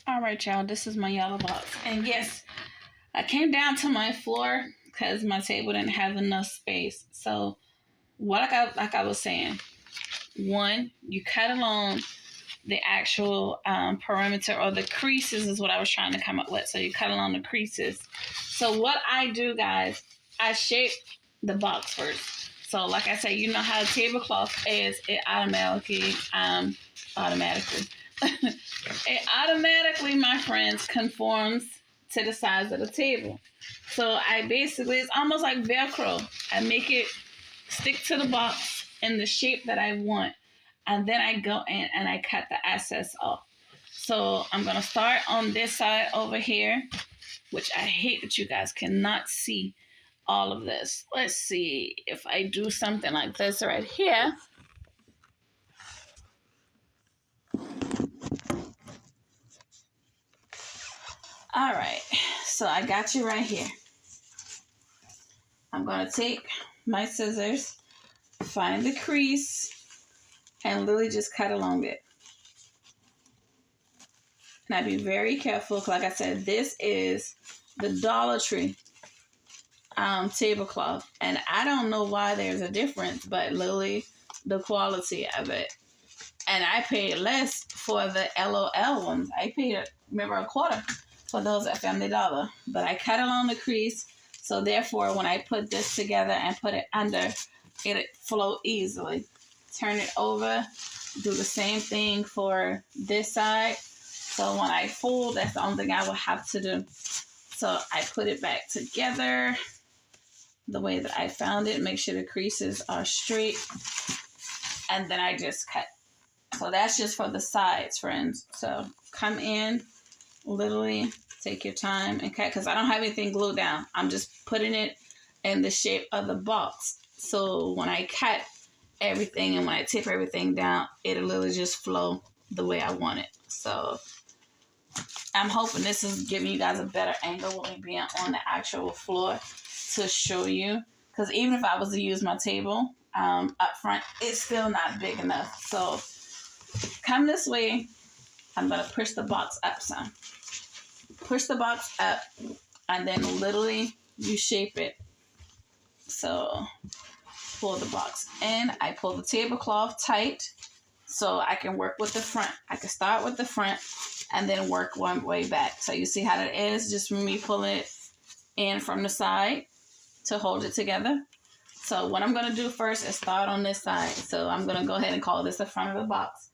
All right, y'all, this is my yellow box. And yes, I came down to my floor because my table didn't have enough space. So what like I was saying, one, you cut along the actual perimeter, or the creases is what I was trying to come up with. So you cut along the creases. So what I do, guys, I shape the box first. So like I said, you know how a tablecloth is, it automatically, it automatically, my friends, conforms to the size of the table. So I basically, it's almost like Velcro. I make it stick to the box in the shape that I want. And then I go in and I cut the excess off. So I'm going to start on this side over here, which I hate that you guys cannot see all of this. Let's see if I do something like this right here. All right, so I got you right here. I'm going to take my scissors, find the crease, and literally just cut along it. Now be very careful, because like I said, this is the Dollar Tree tablecloth. And I don't know why there's a difference, but literally the quality of it. And I paid less for the LOL ones. I paid, remember, $0.25 for those at Family Dollar. But I cut along the crease, so therefore when I put this together and put it under, it flow easily. Turn it over, do the same thing for this side. So when I fold, that's the only thing I will have to do. So I put it back together the way that I found it. Make sure the creases are straight. And then I just cut. So that's just for the sides, friends. So come in, literally take your time and cut, because I don't have anything glued down. I'm just putting it in the shape of the box. So when I cut everything and when I tip everything down, it'll literally just flow the way I want it. So I'm hoping this is giving you guys a better angle when we being on the actual floor to show you. Because even if I was to use my table up front, it's still not big enough. So come this way. I'm going to push the box up some. Push the box up, and then literally you shape it. So pull the box in. I pull the tablecloth tight so I can work with the front. I can start with the front and then work one way back. So you see how that is? Just me pulling it in from the side to hold it together. So what I'm going to do first is start on this side. So I'm going to go ahead and call this the front of the box.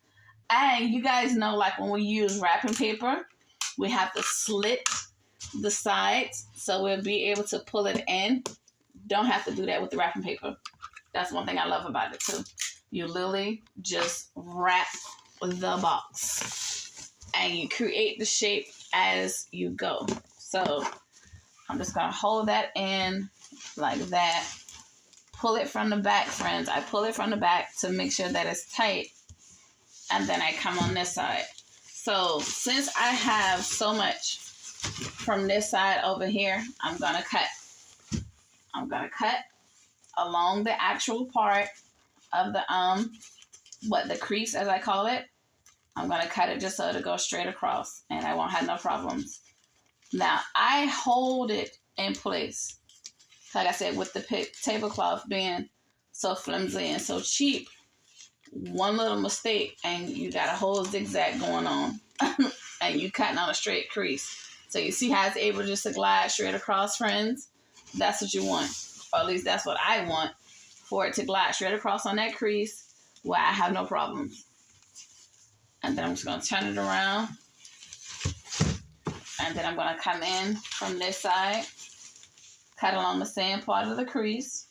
And you guys know, like when we use wrapping paper, we have to slit the sides so we'll be able to pull it in. Don't have to do that with the wrapping paper. That's one thing I love about it too. You literally just wrap the box and you create the shape as you go. So I'm just going to hold that in like that. Pull it from the back, friends. I pull it from the back to make sure that it's tight. And then I come on this side. So since I have so much from this side over here, I'm going to cut. I'm going to cut along the actual part of the, the crease, as I call it. I'm going to cut it just so it'll go straight across and I won't have no problems. Now, I hold it in place. Like I said, with the tablecloth being so flimsy and so cheap, one little mistake and you got a whole zigzag going on and you cutting on a straight crease. So you see how it's able just to glide straight across, friends? That's what you want. Or at least that's what I want, for it to glide straight across on that crease where I have no problems. And then I'm just going to turn it around. And then I'm going to come in from this side, cut along the same part of the crease.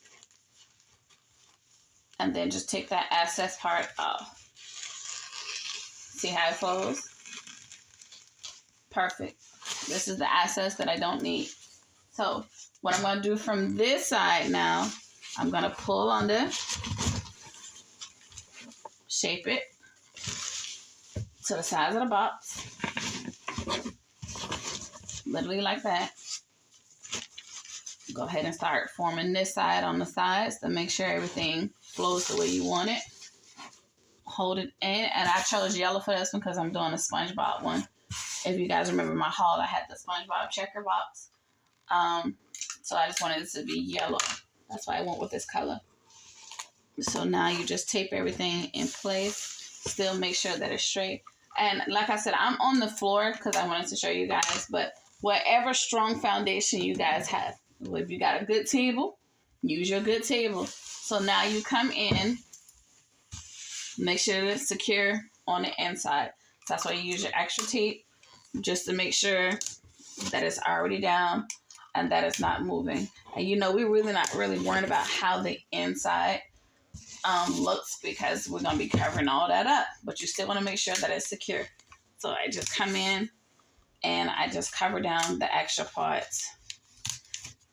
And then just take that excess part off. See how it flows? Perfect. This is the excess that I don't need. So what I'm going to do from this side now, I'm going to pull under, shape it to the size of the box. Literally like that. Go ahead and start forming this side on the sides to make sure everything flows the way you want it. Hold it in, and I chose yellow for this one because I'm doing a SpongeBob one. If you guys remember my haul, I had the SpongeBob checker box. So I just wanted it to be yellow. That's why I went with this color. So now you just tape everything in place. Still make sure that it's straight. And like I said, I'm on the floor because I wanted to show you guys. But whatever strong foundation you guys have, if you got a good table, use your good table. So now you come in, make sure it's secure on the inside. So that's why you use your extra tape, just to make sure that it's already down and that it's not moving. And you know, we're really not really worried about how the inside looks because we're going to be covering all that up. But you still want to make sure that it's secure. So I just come in and I just cover down the extra parts.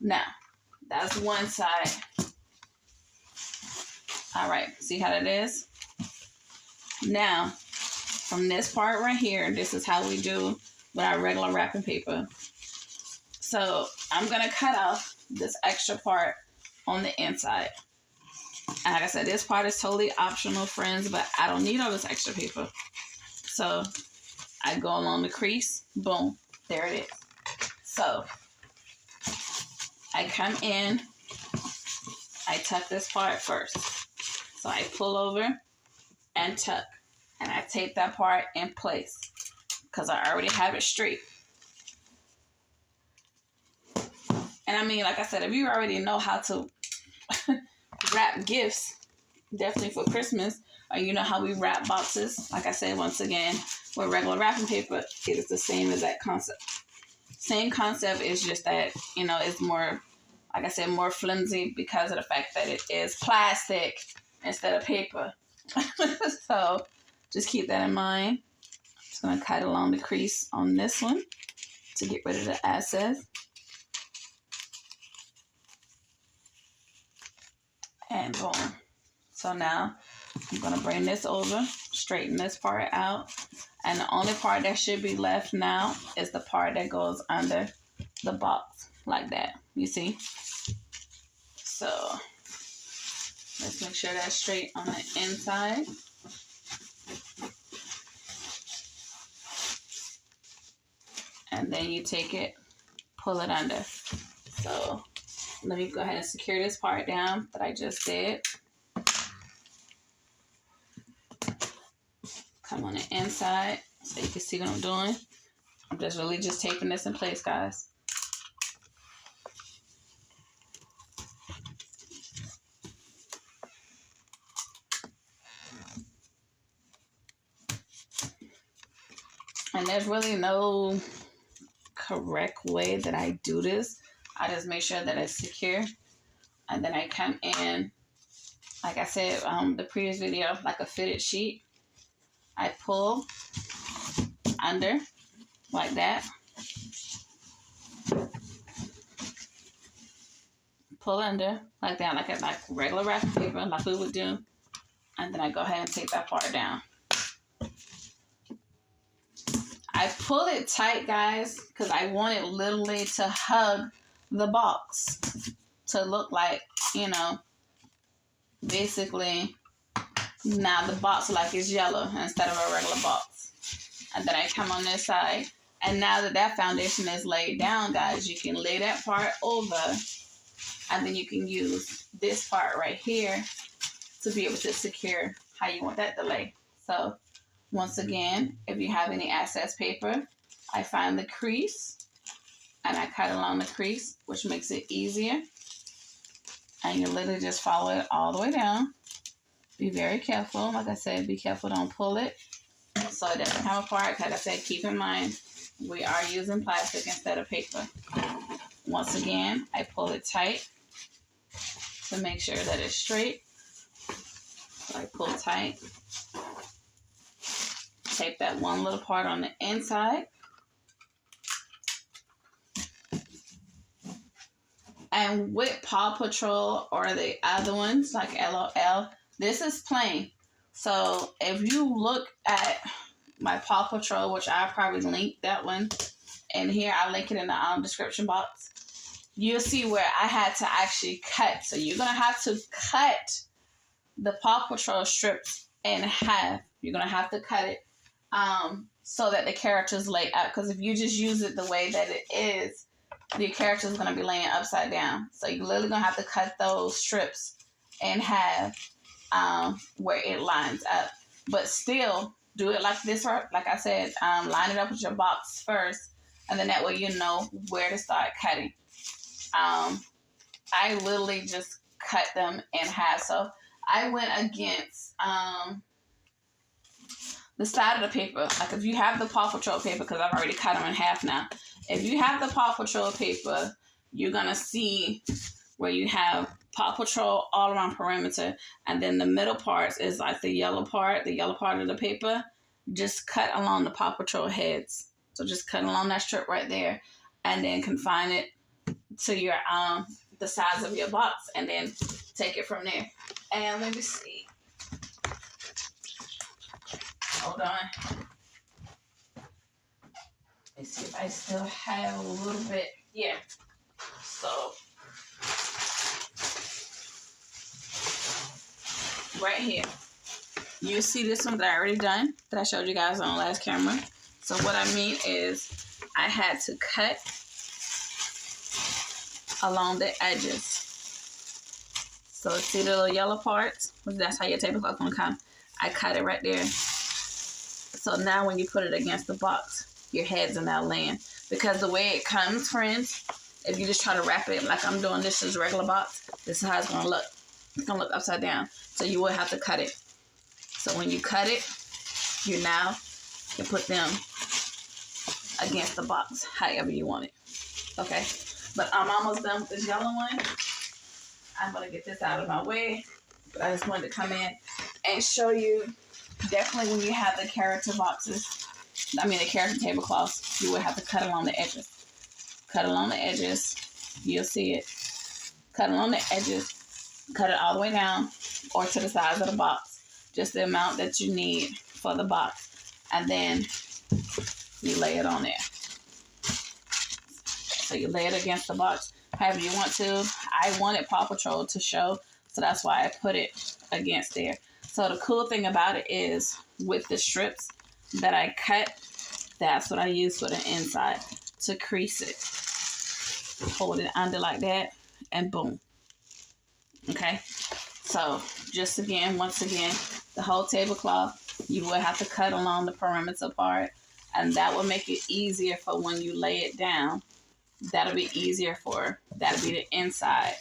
Now, that's one side. All right, see how that is? Now, from this part right here, this is how we do with our regular wrapping paper. So I'm going to cut off this extra part on the inside. And like I said, this part is totally optional, friends, but I don't need all this extra paper. So I go along the crease. Boom. There it is. So I come in. I tuck this part first. So I pull over and tuck. And I tape that part in place because I already have it straight. And I mean, like I said, if you already know how to wrap gifts, definitely for Christmas, or you know how we wrap boxes, like I said, once again, with regular wrapping paper, it is the same as that concept. Same concept, is just that, you know, it's more, like I said, more flimsy because of the fact that it is plastic instead of paper. So just keep that in mind. I'm just going to cut along the crease on this one to get rid of the excess. And boom. So now I'm going to bring this over, straighten this part out. And the only part that should be left now is the part that goes under the box, like that. You see? So let's make sure that's straight on the inside. And then you take it, pull it under. So let me go ahead and secure this part down that I just did. Come on the inside so you can see what I'm doing. I'm just really just taping this in place, guys. And there's really no correct way that I do this. I just make sure that it's secure. And then I come in, like I said, the previous video, like a fitted sheet. I pull under like that. Pull under like that, like regular wrapping paper, like we would do. And then I go ahead and take that part down. I pull it tight, guys, because I want it literally to hug the box. To look like, you know, basically now the box like is yellow instead of a regular box. And then I come on this side. And now that that foundation is laid down, guys, you can lay that part over. And then you can use this part right here to be able to secure how you want that to lay. So once again, if you have any excess paper, I find the crease and I cut along the crease, which makes it easier. And you literally just follow it all the way down. Be very careful. Like I said, be careful, don't pull it so it doesn't come apart. Like I said, keep in mind, we are using plastic instead of paper. Once again, I pull it tight to make sure that it's straight. So I pull tight. Tape that one little part on the inside. And with Paw Patrol or the other ones like LOL, this is plain. So if you look at my Paw Patrol, which I'll probably link that one in here, I'll link it in the description box. You'll see where I had to actually cut. So you're going to have to cut the Paw Patrol strips in half. You're going to have to cut it so that the characters lay up. Because if you just use it the way that it is, the character is going to be laying upside down. So you're literally going to have to cut those strips in half where it lines up. But still, do it like this, like I said, line it up with your box first, and then that way you know where to start cutting. I literally just cut them in half. So I went against the side of the paper. Like if you have the Paw Patrol paper, because I've already cut them in half now. If you have the Paw Patrol paper, you're going to see where you have Paw Patrol all around perimeter. And then the middle part is like the yellow part of the paper. Just cut along the Paw Patrol heads. So just cut along that strip right there. And then confine it to your the size of your box. And then take it from there. And let me see. Hold on. Let's see if I still have a little bit. Yeah. So, right here. You see this one that I already done, that I showed you guys on last camera. So what I mean is, I had to cut along the edges. So see the little yellow parts? That's how your tablecloth gonna come. I cut it right there. So now when you put it against the box, your heads are now laying. Because the way it comes, friends, if you just try to wrap it like I'm doing this as a regular box, this is how it's going to look. It's going to look upside down. So you will have to cut it. So when you cut it, you now can put them against the box, however you want it. Okay? But I'm almost done with this yellow one. I'm going to get this out of my way. But I just wanted to come in and show you. Definitely when you have the character boxes, the character tablecloths, you will have to cut along the edges. Cut along the edges. You'll see it. Cut along the edges. Cut it all the way down or to the size of the box. Just the amount that you need for the box. And then you lay it on there. So you lay it against the box however you want to. I wanted Paw Patrol to show, so that's why I put it against there. So the cool thing about it is with the strips that I cut, that's what I use for the inside to crease it. Hold it under like that and boom. Okay. So just once again, the whole tablecloth, you will have to cut along the perimeter part, and that will make it easier for when you lay it down. That'll be easier that'll be the inside.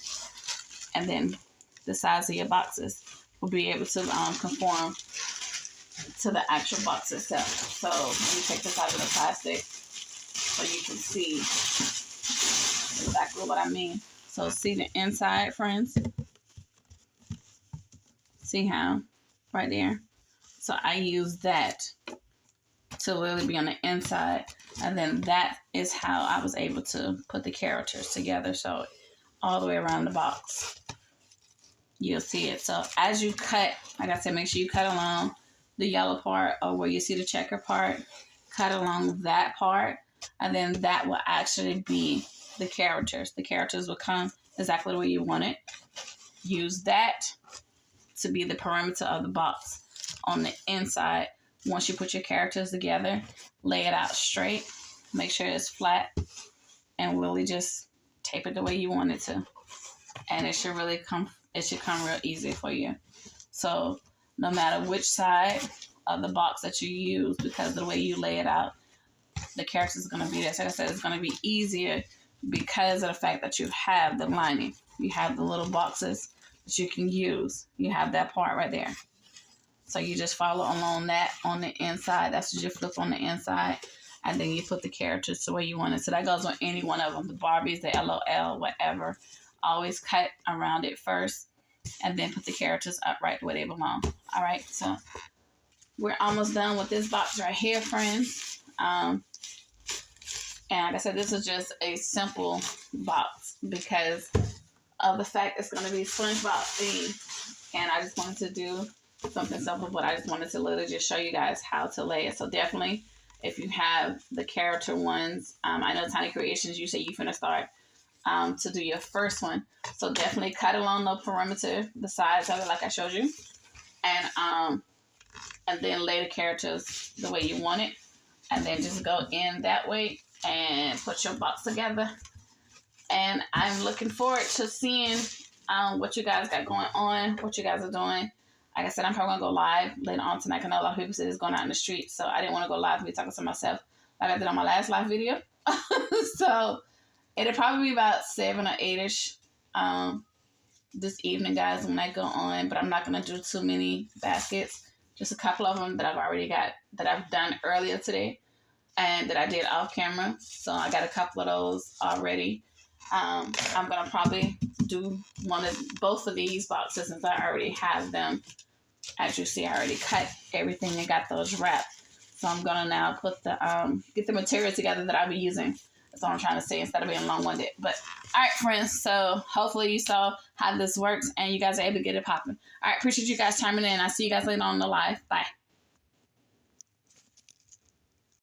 And then the size of your boxes will be able to conform to the actual box itself. So let me take this out of the plastic so you can see exactly what I mean. So see the inside, friends? See how? Right there. So I use that to really be on the inside. And then that is how I was able to put the characters together. So all the way around the box. You'll see it. So as you cut, like I said, make sure you cut along the yellow part or where you see the checker part. Cut along that part. And then that will actually be the characters. The characters will come exactly the way you want it. Use that to be the perimeter of the box on the inside. Once you put your characters together, lay it out straight. Make sure it's flat. And really just tape it the way you want it to. And it should really come real easy for you. So no matter which side of the box that you use, because of the way you lay it out, the character is going to be there. So like I said, it's going to be easier because of the fact that you have the lining. You have the little boxes that you can use. You have that part right there. So you just follow along that on the inside. That's what you flip on the inside. And then you put the characters the way you want it. So that goes on any one of them. The Barbies, the LOL, whatever. Always cut around it first. And then put the characters up right where they belong. All right. So we're almost done with this box right here, friends. And like I said, this is just a simple box because of the fact it's going to be SpongeBob themed. And I just wanted to do something simple, but I just wanted to literally just show you guys how to lay it. So definitely, if you have the character ones, I know Tiny Creations, you say you're going to start to do your first one. So definitely cut along the perimeter, the sides of it like I showed you. And then lay the characters the way you want it. and then just go in that way and put your box together. And I'm looking forward to seeing what you guys got going on, what you guys are doing. Like I said, I'm probably going to go live later on tonight. I know a lot of people said it's going out in the street, so I didn't want to go live and be talking to myself like I did on my last live video. So it'll probably be about 7 or 8-ish this evening, guys, when I go on. But I'm not going to do too many baskets. Just a couple of them that I've already got, that I've done earlier today and that I did off camera. So I got a couple of those already. I'm going to probably do both of these boxes since I already have them. As you see, I already cut everything and got those wrapped. So I'm going to now put get the material together that I'll be using. That's what I'm trying to say instead of being long-winded. But, all right, friends. So hopefully you saw how this works and you guys are able to get it popping. All right, appreciate you guys chiming in. I'll see you guys later on in the live. Bye.